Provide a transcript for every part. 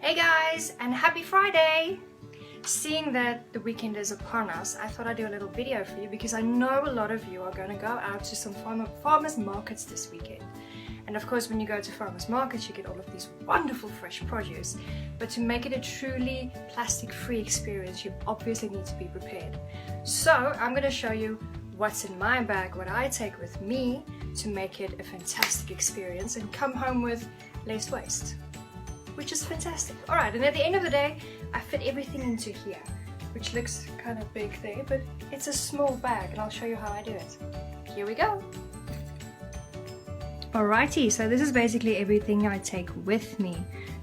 Hey guys, and happy Friday! Seeing that the weekend is upon us, I thought I'd do a little video for you because I know a lot of you are going to go out to some farmers markets this weekend. And of course, when you go to farmers markets, you get all of these wonderful fresh produce. But to make it a truly plastic-free experience, you obviously need to be prepared. So I'm going to show you what's in my bag, what I take with me to make it a fantastic experience and come home with less waste, which is fantastic. Alright, and at the end of the day, I fit everything into here, which looks kind of big there, but it's a small bag and I'll show you how I do it. Here we go. Alrighty, so this is basically everything I take with me.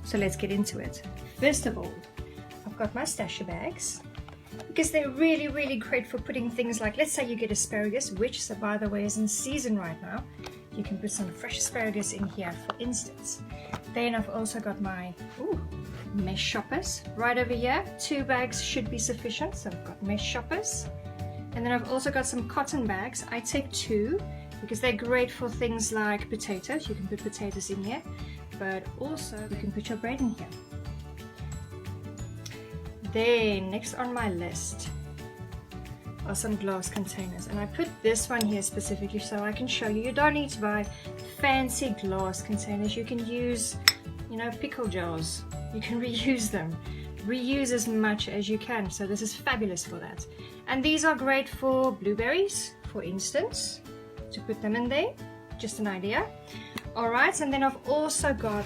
So let's get into it. First of all, I've got my stasher bags, because they're really great for putting things like, let's say you get asparagus, which, so by the way, is in season right now. You can put some fresh asparagus in here, for instance. Then I've also got my mesh shoppers right over here. 2 bags should be sufficient, so I've got mesh shoppers. And then I've also got some cotton bags. I take 2 because they're great for things like potatoes. You can put potatoes in here, but also you can put your bread in here. Then next on my list are some glass containers, and I put this one here specifically so I can show you. You don't need to buy fancy glass containers. You can use, pickle jars. You can reuse them. Reuse as much as you can. So this is fabulous for that. And these are great for blueberries, for instance, to put them in there. Just an idea. Alright, and then I've also got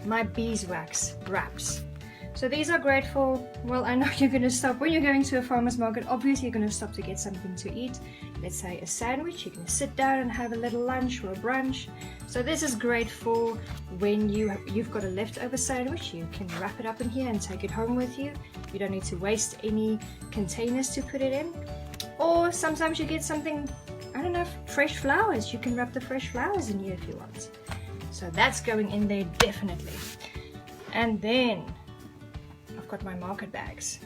my beeswax wraps. So these are great for, well, I know you're going to stop when you're going to a farmer's market. Obviously you're going to stop to get something to eat. Let's say a sandwich. You can sit down and have a little lunch or a brunch. So this is great for when you've got a leftover sandwich. You can wrap it up in here and take it home with you. You don't need to waste any containers to put it in. Or sometimes you get something, I don't know, fresh flowers. You can wrap the fresh flowers in here if you want. So that's going in there definitely. And then I've got my market bags.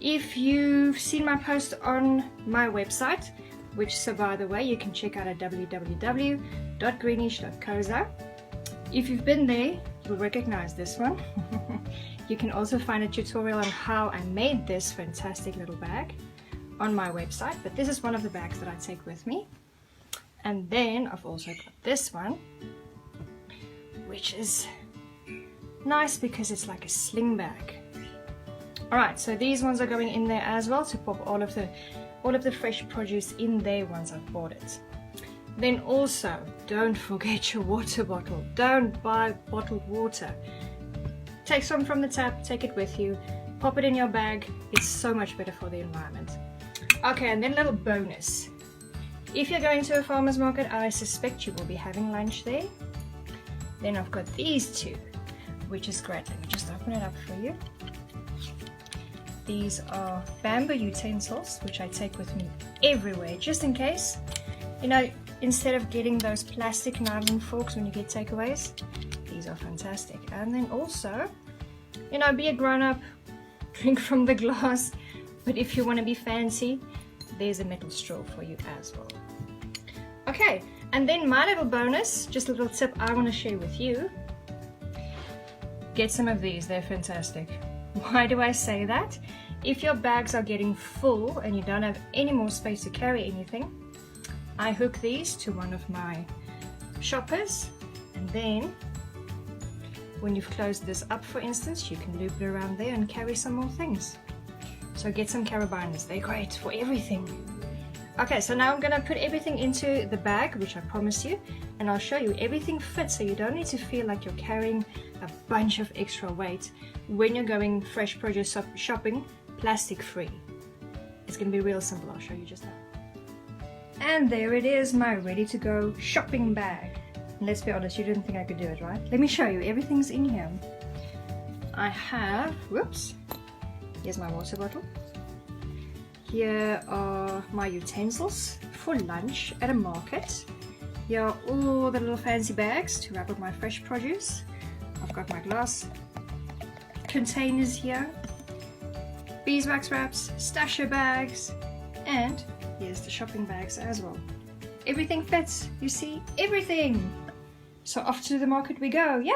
If you've seen my post on my website, which, so by the way, you can check out at www.greenish.co. If you've been there, you'll recognize this one. You can also find a tutorial on how I made this fantastic little bag on my website, but this is one of the bags that I take with me. And then I've also got this one, which is nice because it's like a sling bag. Alright, so these ones are going in there as well to pop all of the fresh produce in there once I've bought it. Then also, don't forget your water bottle. Don't buy bottled water. Take some from the tap, take it with you, pop it in your bag. It's so much better for the environment. Okay, and then a little bonus. If you're going to a farmer's market, I suspect you will be having lunch there. Then I've got these 2, which is great. Let me just open it up for you. These are bamboo utensils, which I take with me everywhere, just in case. Instead of getting those plastic knives and forks when you get takeaways, these are fantastic. And then also, be a grown-up, drink from the glass, but if you want to be fancy, there's a metal straw for you as well. Okay, and then my little bonus, just a little tip I want to share with you. Get some of these, they're fantastic. Why do I say that? If your bags are getting full and you don't have any more space to carry anything, I hook these to one of my shoppers, and then when you've closed this up, for instance, you can loop it around there and carry some more things. So get some carabiners, they're great for everything. Okay, so now I'm going to put everything into the bag, which I promised you, and I'll show you everything fits, so you don't need to feel like you're carrying a bunch of extra weight when you're going fresh produce shopping, plastic free. It's going to be real simple. I'll show you just how. And there it is, my ready to go shopping bag. And let's be honest, you didn't think I could do it, right? Let me show you, everything's in here. I have, here's my water bottle. Here are my utensils for lunch at a market. Here are all the little fancy bags to wrap up my fresh produce. I've got my glass containers here, beeswax wraps, stasher bags, and here's the shopping bags as well. Everything fits, you see, everything. So off to the market we go, yay!